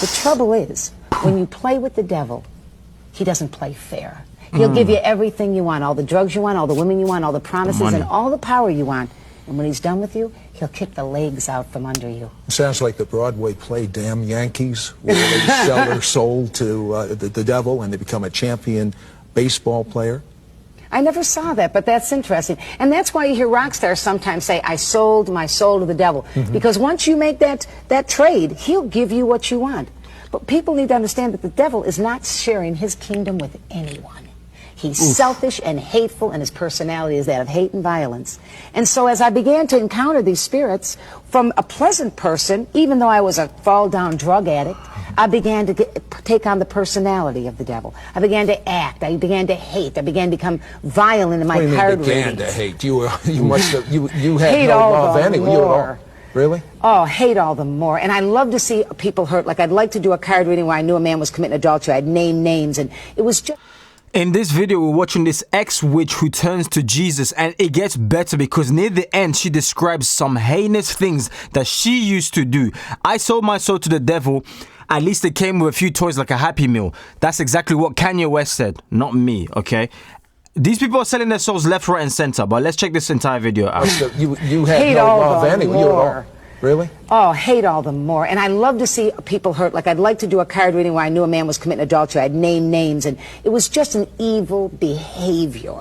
The trouble is, when you play with the devil, he doesn't play fair. He'll give you everything you want, all the drugs you want, all the women you want, all the promises, and all the power you want. And when he's done with you, he'll kick the legs out from under you. Sounds like the Broadway play Damn Yankees, where they sell their soul to the devil and they become a champion baseball player. I never saw that, but that's interesting. And that's why you hear rock stars sometimes say, I sold my soul to the devil. Because once you make that trade, he'll give you what you want. But people need to understand that the devil is not sharing his kingdom with anyone. He's selfish and hateful, and his personality is that of hate and violence. And so as I began to encounter these spirits, from a pleasant person, even though I was a fall-down drug addict, I began to take on the personality of the devil. I began to act. I began to hate. I began to become violent in my card readings. Began to hate? You must have. You had hate no love anyway. You all. Really? Oh, hate all the more. And I love to see people hurt. Like I'd like to do a card reading where I knew a man was committing adultery. I'd name names, and it was just. In this video, we're watching this ex-witch who turns to Jesus, and it gets better because near the end, she describes some heinous things that she used to do. I sold my soul to the devil. At least it came with a few toys like a Happy Meal. That's exactly what Kanye West said, not me, okay? These people are selling their souls left, right, and center, but let's check this entire video out. You had no love anyway. You all. Really? Oh, hate all the more. And I love to see people hurt. Like I'd like to do a card reading where I knew a man was committing adultery. I'd name names, and it was just an evil behavior.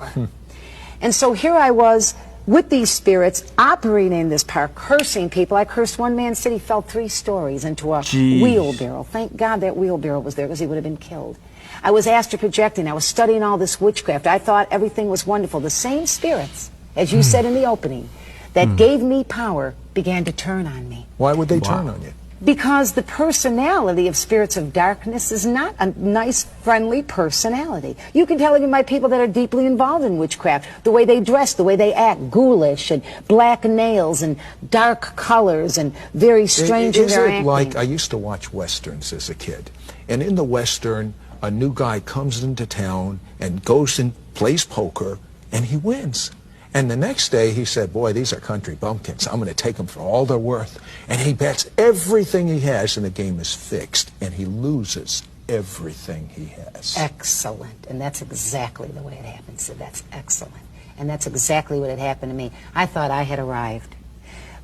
And so here I was with these spirits operating in this power, cursing people. I cursed one man, said he fell 3 stories into a wheelbarrow. Thank God that wheelbarrow was there because he would have been killed. I was astral projecting. I was studying all this witchcraft. I thought everything was wonderful. The same spirits, as you said in the opening, that gave me power began to turn on me. Why would they turn on you? Because the personality of spirits of darkness is not a nice, friendly personality. You can tell even by people that are deeply involved in witchcraft, the way they dress, the way they act, ghoulish and black nails and dark colors and very strange in their acting. Like, I used to watch Westerns as a kid, and in the Western, a new guy comes into town and goes and plays poker, and he wins. And the next day he said, boy, these are country bumpkins. I'm going to take them for all they're worth. And he bets everything he has, and the game is fixed. And he loses everything he has. Excellent. And that's exactly the way it happened, Sid. That's excellent. And that's exactly what had happened to me. I thought I had arrived.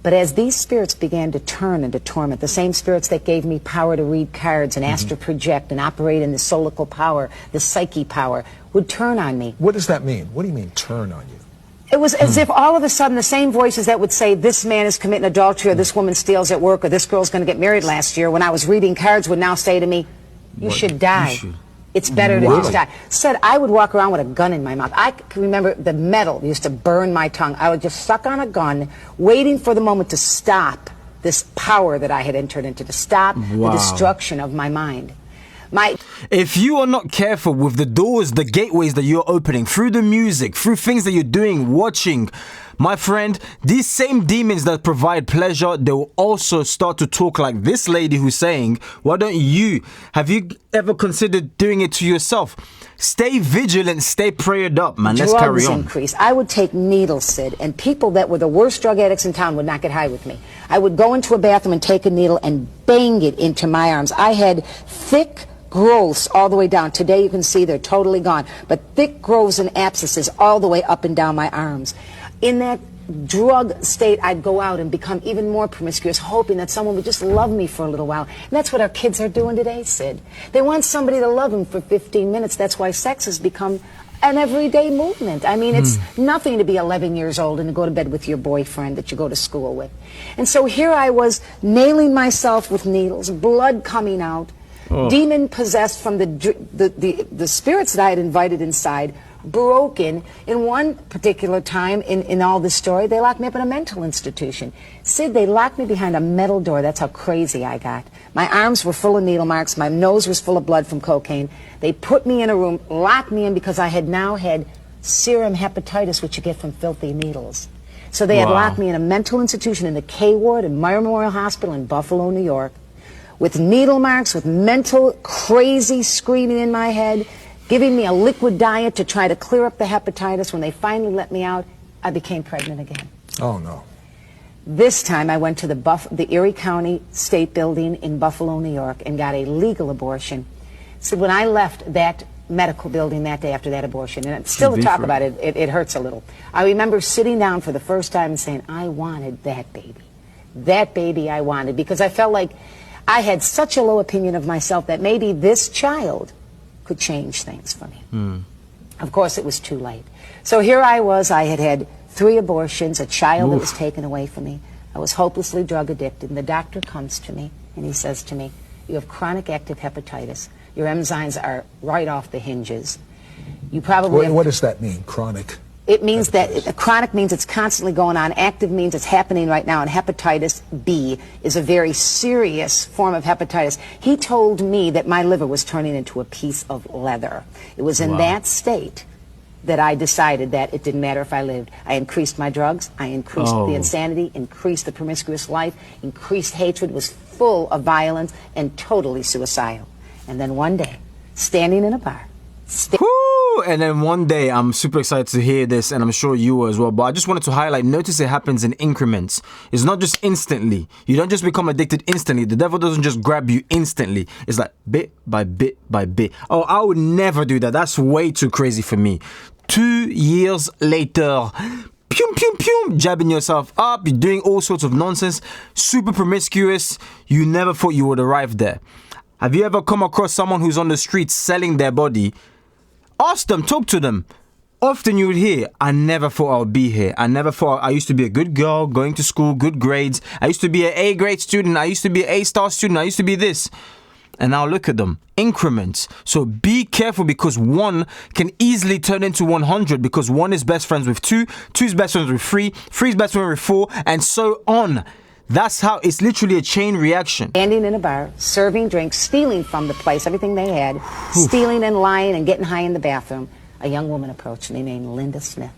But as these spirits began to turn and to torment, the same spirits that gave me power to read cards and astral project and operate in the solical power, the psyche power, would turn on me. What does that mean? What do you mean, turn on you? It was as if all of a sudden the same voices that would say this man is committing adultery or this woman steals at work or this girl's going to get married last year, when I was reading cards, would now say to me, you should die. It's better to just die. Said I would walk around with a gun in my mouth. I can remember the metal used to burn my tongue. I would just suck on a gun, waiting for the moment to stop this power that I had entered into, to stop the destruction of my mind. If you are not careful with the doors, the gateways that you're opening, through the music, through things that you're doing, watching, my friend, these same demons that provide pleasure, they will also start to talk like this lady who's saying, why don't you, have you ever considered doing it to yourself? Stay vigilant, stay prayed up, man. Let's carry on. Increase. I would take needles, Sid, and people that were the worst drug addicts in town would not get high with me. I would go into a bathroom and take a needle and bang it into my arms. I had thick growths all the way down. Today you can see they're totally gone, but thick growths and abscesses all the way up and down my arms. In that drug state, I'd go out and become even more promiscuous, hoping that someone would just love me for a little while. And that's what our kids are doing today, Sid. They want somebody to love them for 15 minutes. That's why sex has become an everyday movement. I mean, it's nothing to be 11 years old and to go to bed with your boyfriend that you go to school with. And so here I was, nailing myself with needles, blood coming out, demon possessed from the spirits that I had invited inside, broken. In one particular time in all this story, they locked me up in a mental institution. Sid, they locked me behind a metal door. That's how crazy I got. My arms were full of needle marks. My nose was full of blood from cocaine. They put me in a room, locked me in because I had now had serum hepatitis, which you get from filthy needles. So they had locked me in a mental institution in the K Ward in Meyer Memorial Hospital in Buffalo, New York, with needle marks, with mental crazy screaming in my head, giving me a liquid diet to try to clear up the hepatitis. When they finally let me out, I became pregnant again. Oh, no. This time I went to the Erie County State Building in Buffalo, New York, and got a legal abortion. So when I left that medical building that day after that abortion, and still to talk about it, it hurts a little. I remember sitting down for the first time and saying, I wanted that baby. That baby I wanted, because I felt like I had such a low opinion of myself that maybe this child could change things for me. Of course, it was too late. So here I was, I had had 3 abortions, a child that was taken away from me. I was hopelessly drug addicted, and the doctor comes to me and he says to me, you have chronic active hepatitis. Your enzymes are right off the hinges. You probably What does that mean, chronic? It means that chronic means it's constantly going on. Active means it's happening right now. And hepatitis B is a very serious form of hepatitis. He told me that my liver was turning into a piece of leather. It was in that state that I decided that it didn't matter if I lived. I increased my drugs. I increased the insanity, increased the promiscuous life, increased hatred, was full of violence, and totally suicidal. And then one day, standing in a bar, And then one day, I'm super excited to hear this, and I'm sure you were as well. But I just wanted to highlight, notice it happens in increments. It's not just instantly. You don't just become addicted instantly. The devil doesn't just grab you instantly. It's like bit by bit by bit. Oh, I would never do that. That's way too crazy for me. 2 years later, pum, pum, pum, jabbing yourself up. You're doing all sorts of nonsense. Super promiscuous. You never thought you would arrive there. Have you ever come across someone who's on the street selling their body? Ask them, talk to them. Often you would hear, I never thought I would be here. I never thought I used to be a good girl, going to school, good grades. I used to be an A grade student. I used to be an A-star student. I used to be this. And now look at them, increments. So be careful, because 1 can easily turn into 100, because 1 is best friends with 2, 2 is best friends with 3, 3 is best friends with 4, and so on. That's how it's literally a chain reaction. Standing in a bar, serving drinks, stealing from the place, everything they had, stealing and lying and getting high in the bathroom. A young woman approached me named Linda Smith.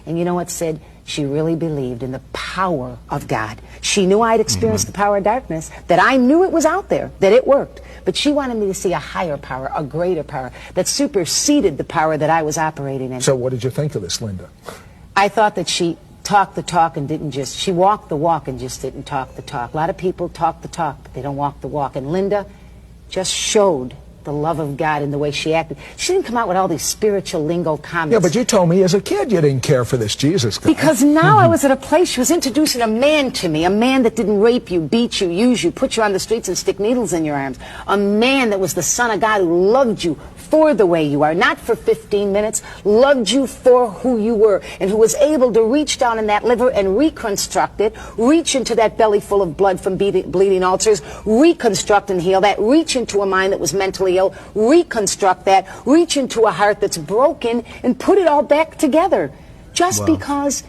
And you know what, Sid? She really believed in the power of God. She knew I'd experienced the power of darkness, that I knew it was out there, that it worked. But she wanted me to see a higher power, a greater power, that superseded the power that I was operating in. So what did you think of this, Linda? I thought that she talked the talk and didn't just, she walked the walk and just didn't talk the talk. A lot of people talk the talk, but they don't walk the walk. And Linda just showed the love of God in the way she acted. She didn't come out with all these spiritual lingo comments. Yeah, but you told me as a kid you didn't care for this Jesus guy. Because now I was at a place, she was introducing a man to me, a man that didn't rape you, beat you, use you, put you on the streets and stick needles in your arms. A man that was the Son of God who loved you for the way you are, not for 15 minutes, loved you for who you were, and who was able to reach down in that liver and reconstruct it, reach into that belly full of blood from bleeding ulcers, reconstruct and heal that, reach into a mind that was mentally ill, reconstruct that, reach into a heart that's broken, and put it all back together. Just because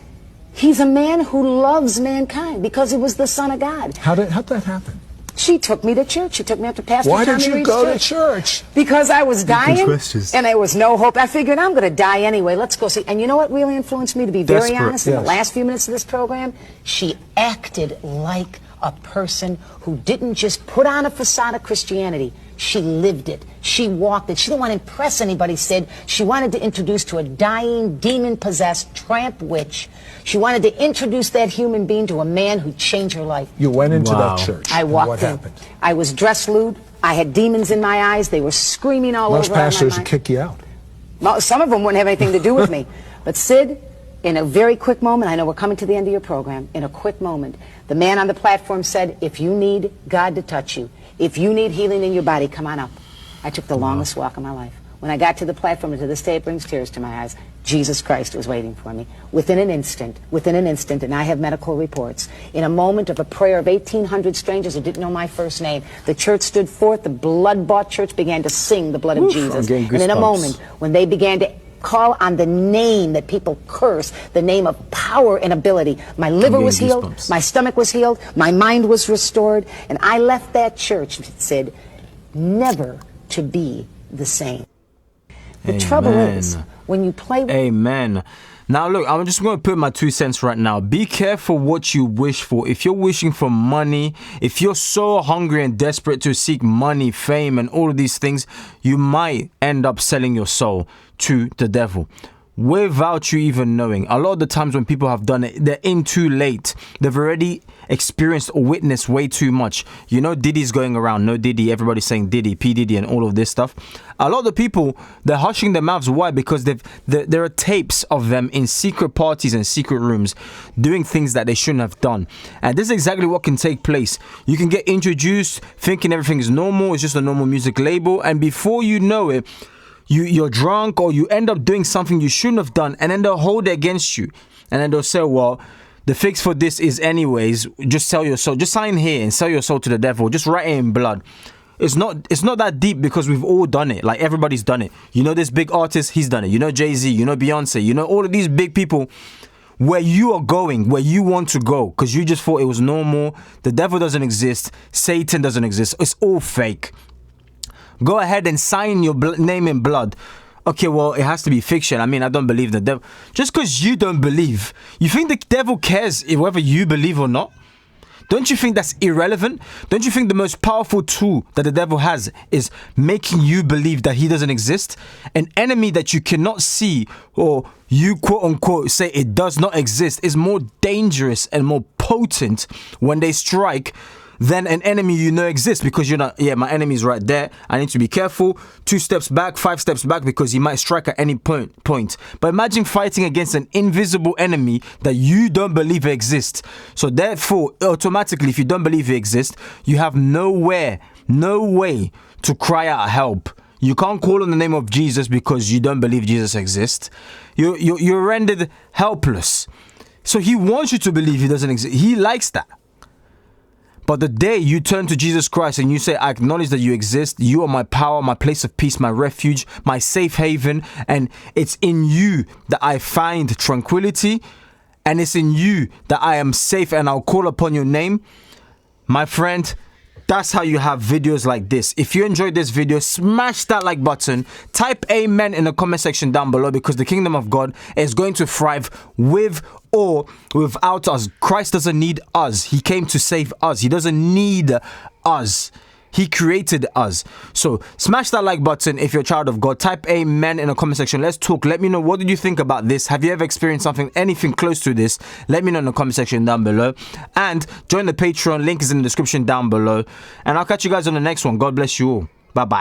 he's a man who loves mankind, because he was the Son of God. How'd that happen? She took me to church. She took me up to Pastor Why Tommy did you Reed's go to church. church? Because I was dying, questions. and there was no hope. I figured I'm going to die anyway. Let's go see. And you know what really influenced me, to be very Desperate, honest, in the yes. last few minutes of this program? She acted like a person who didn't just put on a facade of Christianity. She lived it. She walked it. She didn't want to impress anybody, Sid. She wanted to introduce to a dying, demon-possessed tramp witch. She wanted to introduce that human being to a man who changed her life. You went into that church. I and walked what in. happened? I was dressed lewd. I had demons in my eyes. They were screaming all Most over. pastors my would kick you out. mind. Some of them wouldn't have anything to do with me. But Sid, in a very quick moment, I know we're coming to the end of your program, in a quick moment, the man on the platform said, if you need God to touch you, if you need healing in your body, come on up. I took the longest walk of my life. When I got to the platform, and to this day it brings tears to my eyes, Jesus Christ was waiting for me. Within an instant, and I have medical reports, in a moment of a prayer of 1,800 strangers who didn't know my first name, the church stood forth, the blood-bought church began to sing the blood of Jesus. And in a moment, when they began to call on the name that people curse, the name of power and ability, my liver was healed, my stomach was healed, my mind was restored, and I left that church, Sid, never to be the same. The trouble is, when you play with... Amen. Now look, I'm just going to put my 2 cents right now. Be careful what you wish for. If you're wishing for money, if you're so hungry and desperate to seek money, fame, and all of these things, you might end up selling your soul to the devil. without you even knowing. A lot of the times when people have done it, they're in too late. They've already experienced or witnessed way too much. You know, Diddy's going around. No Diddy. Everybody's saying Diddy, P. Diddy, and all of this stuff. A lot of the people, they're hushing their mouths. Why? Because there are tapes of them in secret parties and secret rooms doing things that they shouldn't have done. And this is exactly what can take place. You can get introduced thinking everything is normal. It's just a normal music label. And before you know it, you're drunk, or you end up doing something you shouldn't have done, and then they'll hold it against you. And then they'll say, well, the fix for this is anyways, just sell your soul. Just sign here and sell your soul to the devil. Just write it in blood. It's not that deep, because we've all done it. Like, everybody's done it. You know this big artist, he's done it. You know Jay-Z, you know Beyonce, you know all of these big people. Where you are going, where you want to go, because you just thought it was normal. The devil doesn't exist. Satan doesn't exist. It's all fake. Go ahead and sign your name in blood. Okay, well, it has to be fiction. I mean, I don't believe the devil. Just because you don't believe, you think the devil cares whether you believe or not? Don't you think that's irrelevant? Don't you think the most powerful tool that the devil has is making you believe that he doesn't exist? An enemy that you cannot see, or you quote unquote say it does not exist, is more dangerous and more potent when they strike than an enemy you know exists, because you're not, yeah, my enemy's right there. I need to be careful. 2 steps back, 5 steps back, because he might strike at any point. But imagine fighting against an invisible enemy that you don't believe exists. So therefore, automatically, if you don't believe he exists, you have no way to cry out help. You can't call on the name of Jesus because you don't believe Jesus exists. You're rendered helpless. So he wants you to believe he doesn't exist. He likes that. But the day you turn to Jesus Christ and you say, I acknowledge that you exist, you are my power, my place of peace, my refuge, my safe haven, and it's in you that I find tranquility, and it's in you that I am safe, and I'll call upon your name, my friend, that's how you have videos like this. If you enjoyed this video, smash that like button. Type amen in the comment section down below, because the kingdom of God is going to thrive with or without us. Christ doesn't need us. He came to save us. He doesn't need us. He created us. So smash that like button if you're a child of God. Type amen in the comment section. Let's talk. Let me know, what did you think about this? Have you ever experienced anything close to this? Let me know in the comment section down below. And join the Patreon. Link is in the description down below. And I'll catch you guys on the next one. God bless you all. Bye-bye.